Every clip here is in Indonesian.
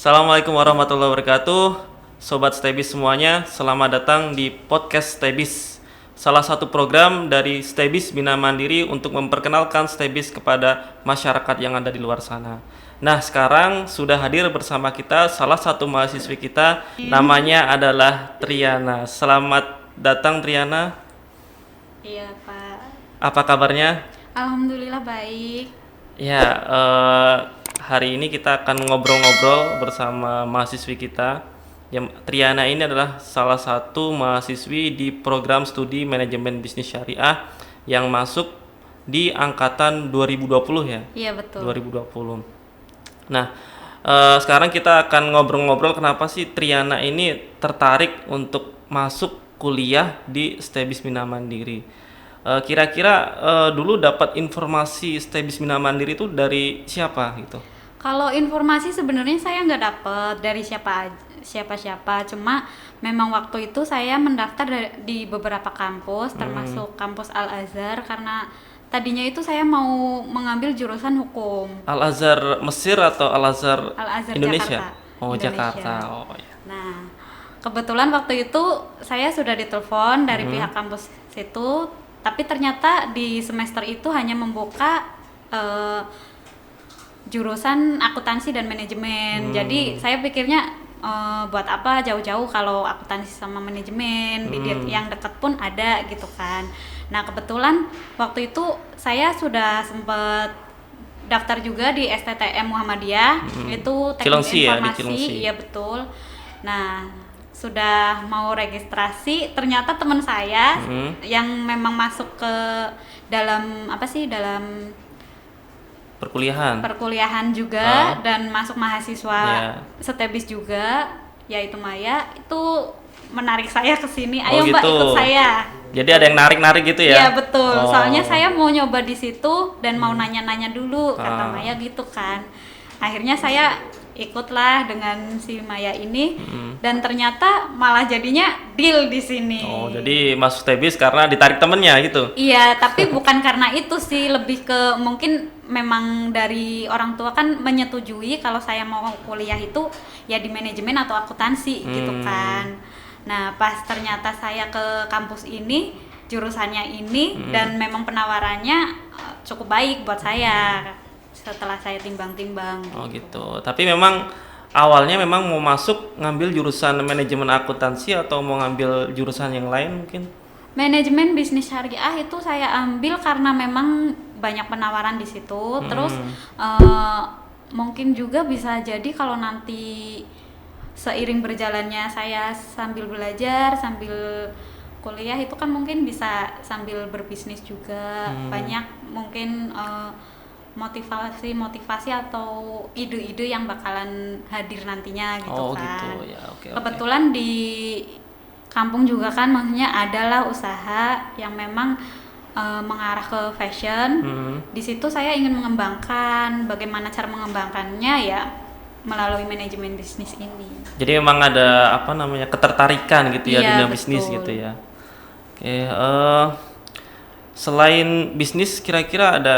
Assalamualaikum warahmatullahi wabarakatuh. Sobat Stebis semuanya, selamat datang di podcast Stebis. Salah satu program dari Stebis Bina Mandiri untuk memperkenalkan Stebis kepada masyarakat yang ada di luar sana. Nah, sekarang sudah hadir bersama kita salah satu mahasiswi kita, namanya adalah Triana. Selamat datang Triana. Iya, Pak. Apa kabarnya? Alhamdulillah baik. Ya, hari ini kita akan ngobrol-ngobrol bersama mahasiswi kita. Triana ini adalah salah satu mahasiswi di program studi manajemen bisnis syariah yang masuk di angkatan 2020 ya? Iya, betul. 2020. Nah, sekarang kita akan ngobrol-ngobrol kenapa sih Triana ini tertarik untuk masuk kuliah di Stebis Bina Mandiri. Kira-kira dulu dapat informasi Stebis Bina Mandiri itu dari siapa gitu? Kalau informasi sebenarnya saya nggak dapet dari siapa-siapa, cuma memang waktu itu saya mendaftar di beberapa kampus, termasuk kampus Al-Azhar, karena tadinya itu saya mau mengambil jurusan hukum. Al-Azhar Mesir atau Al-Azhar Al-Azhar Indonesia? Jakarta. Oh, Indonesia. Jakarta. Oh ya. Nah, kebetulan waktu itu saya sudah ditelepon dari pihak kampus situ, tapi ternyata di semester itu hanya membuka jurusan akuntansi dan manajemen. Jadi saya pikirnya buat apa jauh-jauh kalau akuntansi sama manajemen yang dekat pun ada gitu kan. Nah, kebetulan waktu itu saya sudah sempat daftar juga di STTM Muhammadiyah, itu teknik Cilengsi ya, di informasi. Cilengsi. Iya, betul. Nah, sudah mau registrasi, ternyata teman saya yang memang masuk ke dalam dalam perkuliahan juga dan masuk mahasiswa Stebis juga, yaitu Maya, itu menarik saya ke sini. Ayo Mbak, gitu. ikut saya. Jadi ada yang narik-narik gitu ya? Iya, betul. Soalnya saya mau nyoba di situ dan mau nanya-nanya dulu, kata Maya gitu kan. Akhirnya saya ikutlah dengan si Maya ini dan ternyata malah jadinya deal di sini. Oh, jadi masuk Stebis karena ditarik temennya gitu? Iya, tapi bukan karena itu sih, lebih ke mungkin memang dari orang tua kan menyetujui kalau saya mau kuliah itu ya di manajemen atau akuntansi gitu kan. Nah, pas ternyata saya ke kampus ini, jurusannya ini dan memang penawarannya cukup baik buat saya setelah saya timbang-timbang. Oh gitu. Tapi memang awalnya memang mau masuk ngambil jurusan manajemen akuntansi atau mau ngambil jurusan yang lain mungkin? Manajemen bisnis syariah itu saya ambil karena memang banyak penawaran di situ. Terus mungkin juga bisa jadi kalau nanti seiring berjalannya saya sambil belajar, sambil kuliah itu kan mungkin bisa sambil berbisnis juga. Banyak mungkin motivasi atau ide-ide yang bakalan hadir nantinya gitu kan. Gitu ya. Oke. Kebetulan di kampung juga kan maksudnya adalah usaha yang memang mengarah ke fashion. Di situ saya ingin mengembangkan, bagaimana cara mengembangkannya ya melalui manajemen bisnis ini. Jadi memang ada ketertarikan gitu ya, Iya, dunia bisnis betul. gitu ya. Oke, selain bisnis kira-kira ada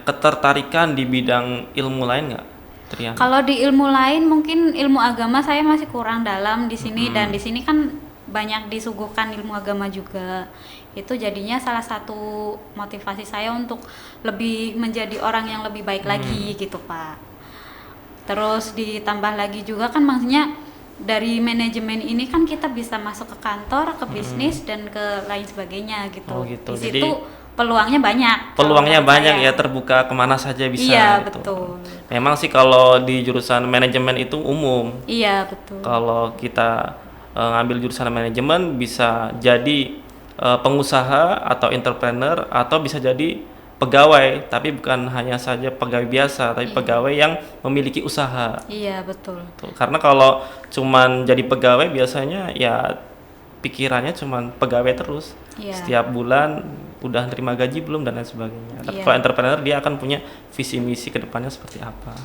ketertarikan di bidang ilmu lain nggak, Triana? Kalau di ilmu lain mungkin ilmu agama saya masih kurang dalam di sini, dan di sini kan banyak disuguhkan ilmu agama juga. Itu jadinya salah satu motivasi saya untuk lebih menjadi orang yang lebih baik lagi gitu, Pak. Terus ditambah lagi juga kan maksudnya dari manajemen ini kan kita bisa masuk ke kantor, ke bisnis dan ke lain sebagainya gitu. Oh, gitu. Di Jadi situ peluangnya banyak. Peluangnya kalau banyak saya. ya, terbuka kemana saja bisa. Iya, gitu. betul. Memang sih kalau di jurusan manajemen itu umum. Iya, betul. Kalau kita ngambil jurusan manajemen bisa jadi pengusaha atau entrepreneur atau bisa jadi pegawai, tapi bukan hanya saja pegawai biasa, tapi pegawai yang memiliki usaha. Iya, betul. Tuh. Karena kalau cuman jadi pegawai biasanya ya pikirannya cuman pegawai terus. Iya. Setiap bulan udah terima gaji belum dan lain sebagainya. Tapi Iya. kalau entrepreneur dia akan punya visi misi ke depannya seperti apa.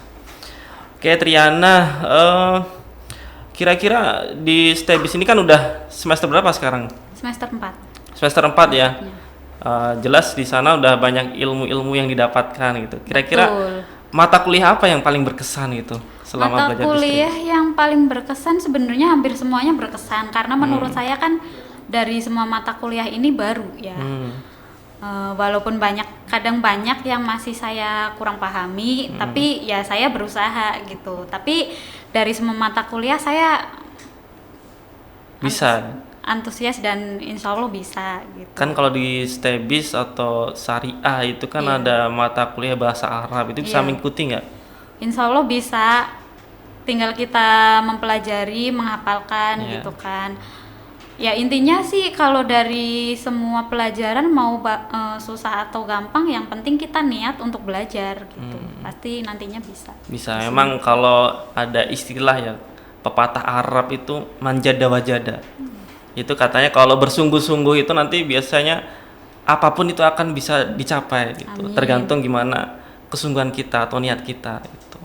Oke, Triana, kira-kira di Stebis ini kan udah semester berapa sekarang? Semester 4. Semester 4 ya. Jelas di sana udah banyak ilmu-ilmu yang didapatkan gitu. Kira-kira Betul. mata kuliah apa yang paling berkesan gitu? selama Mata belajar di kuliah STEBIS? yang paling berkesan sebenarnya hampir semuanya berkesan karena menurut saya kan dari semua mata kuliah ini baru ya. Walaupun kadang banyak yang masih saya kurang pahami, tapi ya saya berusaha gitu. Tapi dari semua mata kuliah saya Bisa. antusias dan insya Allah bisa gitu. Kan kalau di STEBIS atau syariah itu kan Iya. ada mata kuliah bahasa Arab, itu bisa Iya. mengikuti nggak? Insya Allah bisa, tinggal kita mempelajari, menghafalkan Iya. gitu kan. Ya intinya sih kalau dari semua pelajaran mau susah atau gampang, yang penting kita niat untuk belajar gitu. Pasti nantinya bisa. Bisa. Memang kalau ada istilah ya, pepatah Arab itu manjada wajada. Itu katanya kalau bersungguh-sungguh itu nanti biasanya apapun itu akan bisa dicapai gitu. Amin. Tergantung gimana kesungguhan kita atau niat kita gitu.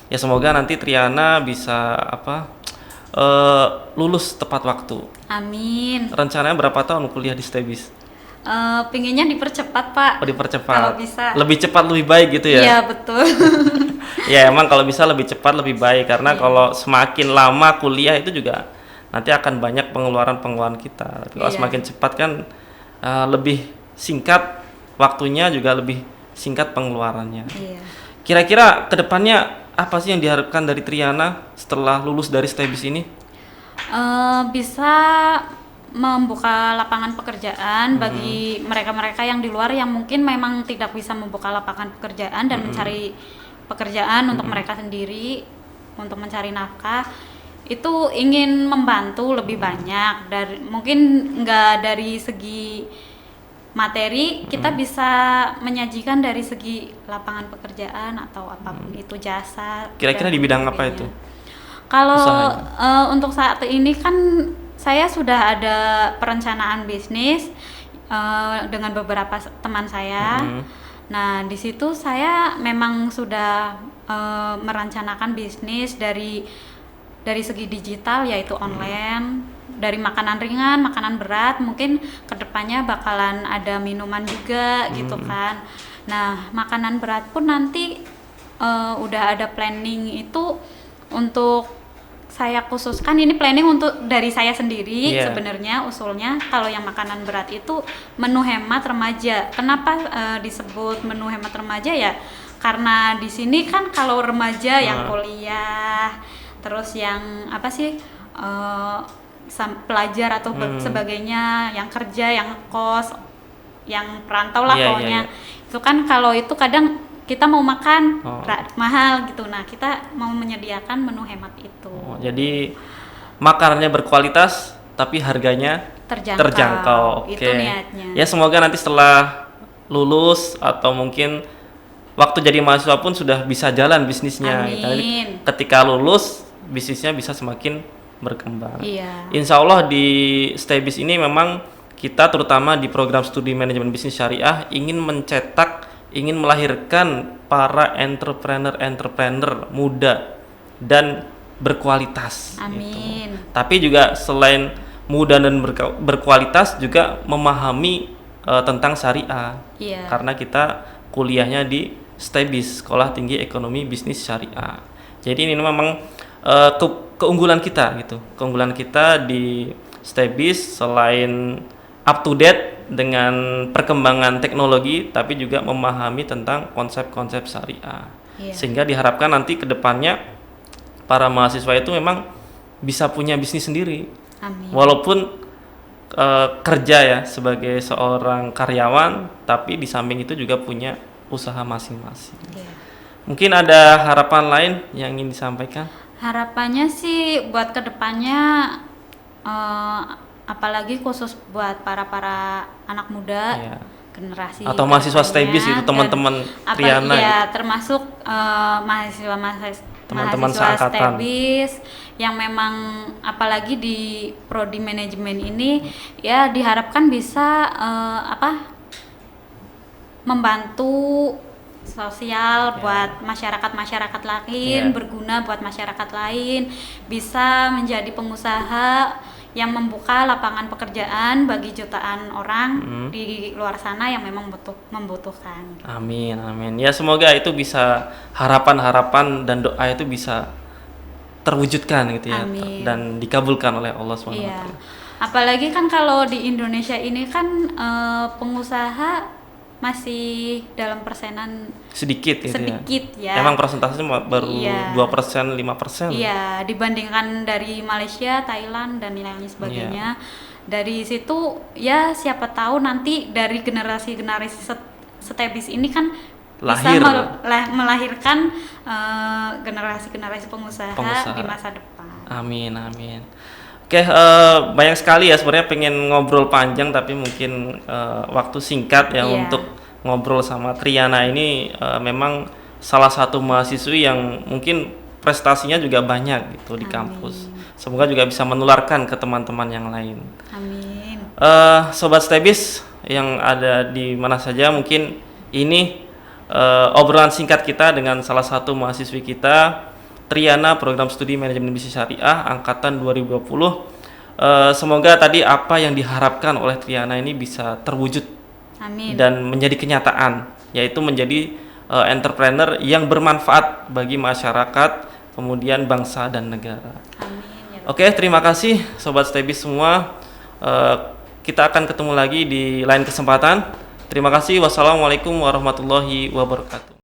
Ya semoga nanti Triana bisa lulus tepat waktu. Amin. Rencananya berapa tahun kuliah di STEBIS? Pinginnya dipercepat Pak. Oh, dipercepat. Kalau bisa. Lebih cepat lebih baik gitu ya? Iya betul. Ya emang kalau bisa lebih cepat lebih baik karena kalau semakin lama kuliah itu juga nanti akan banyak pengeluaran kita. Tapi kalau Iya. semakin cepat kan lebih singkat waktunya, juga lebih singkat pengeluarannya. Iya. Kira-kira kedepannya apa sih yang diharapkan dari Triana setelah lulus dari STEBIS ini? Bisa membuka lapangan pekerjaan bagi mereka-mereka yang di luar yang mungkin memang tidak bisa membuka lapangan pekerjaan dan mencari pekerjaan untuk mereka sendiri untuk mencari nafkah. Itu ingin membantu lebih banyak, dari mungkin nggak dari segi materi, kita bisa menyajikan dari segi lapangan pekerjaan atau apapun itu, jasa. Kira-kira dan di bidang apa sebagainya. itu? Kalau Usahanya? untuk saat ini kan saya sudah ada perencanaan bisnis dengan beberapa teman saya. Nah, di situ saya memang sudah merencanakan bisnis dari segi digital, yaitu online, dari makanan ringan, makanan berat, mungkin kedepannya bakalan ada minuman juga gitu kan. Nah, makanan berat pun nanti udah ada planning itu untuk saya khususkan, ini planning untuk dari saya sendiri. Iya. Sebenarnya usulnya kalau yang makanan berat itu menu hemat remaja. Kenapa disebut menu hemat remaja ya? Karena di sini kan kalau remaja yang kuliah, terus yang apa sih pelajar atau sebagainya, yang kerja, yang kos, yang perantau lah Iya, iya, pokoknya. iya. Itu kan kalau itu kadang kita mau makan Oh. mahal gitu. Nah, kita mau menyediakan menu hemat itu. Oh, jadi makanannya berkualitas tapi harganya Terjangkau. Oke. Itu niatnya. Ya semoga nanti setelah lulus atau mungkin waktu jadi mahasiswa pun sudah bisa jalan bisnisnya. Amin. Jadi ketika lulus bisnisnya bisa semakin berkembang. Iya. Insya Allah di STEBIS ini memang kita terutama di program studi manajemen bisnis syariah ingin melahirkan para entrepreneur muda dan berkualitas. Amin. Gitu. Tapi juga selain muda dan berkualitas juga memahami tentang syariah. Iya. Karena kita kuliahnya di STEBIS, Sekolah Tinggi Ekonomi Bisnis Syariah. Jadi ini memang keunggulan kita gitu. Keunggulan kita di STEBIS selain up to date dengan perkembangan teknologi, tapi juga memahami tentang konsep-konsep syariah. Iya. Sehingga diharapkan nanti ke depannya para mahasiswa itu memang bisa punya bisnis sendiri. Amin. Walaupun kerja ya sebagai seorang karyawan, tapi di samping itu juga punya usaha masing-masing. Iya. Mungkin ada harapan lain yang ingin disampaikan? Harapannya sih buat kedepannya, apalagi khusus buat para anak muda, Iya. generasi Atau mahasiswa kedepannya, STEBIS itu, dan teman-teman Triana ya, gitu. termasuk Teman-teman mahasiswa seangkatan. STEBIS yang memang apalagi di prodi manajemen ini ya diharapkan bisa membantu sosial buat masyarakat lain, Iya. berguna buat masyarakat lain, bisa menjadi pengusaha yang membuka lapangan pekerjaan bagi jutaan orang di luar sana yang memang membutuhkan. Amin, amin. Ya semoga itu bisa harapan-harapan dan doa itu bisa terwujudkan gitu ya. Amin. Dan dikabulkan oleh Allah SWT. Iya. Apalagi kan kalau di Indonesia ini kan pengusaha masih dalam persenan Sedikit gitu sedikit ya. Emang persentasenya baru Iya. 2%, 5%. Iya, dibandingkan dari Malaysia, Thailand dan lain sebagainya. Dari situ ya siapa tahu nanti dari generasi-generasi STEBIS ini kan Lahir. bisa melahirkan generasi-generasi pengusaha di masa depan. Amin, amin. Oke, banyak sekali ya sebenarnya pengen ngobrol panjang tapi mungkin waktu singkat ya Iya. untuk ngobrol sama Triana ini. Memang salah satu mahasiswi yang mungkin prestasinya juga banyak gitu di kampus. Semoga juga bisa menularkan ke teman-teman yang lain. Amin. Sobat STEBIS yang ada di mana saja, mungkin ini obrolan singkat kita dengan salah satu mahasiswi kita, Triana, program studi manajemen bisnis syariah angkatan 2020. Semoga tadi apa yang diharapkan oleh Triana ini bisa terwujud. Amin. Dan menjadi kenyataan, yaitu menjadi entrepreneur yang bermanfaat bagi masyarakat, kemudian bangsa dan negara. Amin. Ya. Oke, terima kasih Sobat STEBIS semua. Kita akan ketemu lagi di lain kesempatan. Terima kasih. Wassalamualaikum warahmatullahi wabarakatuh.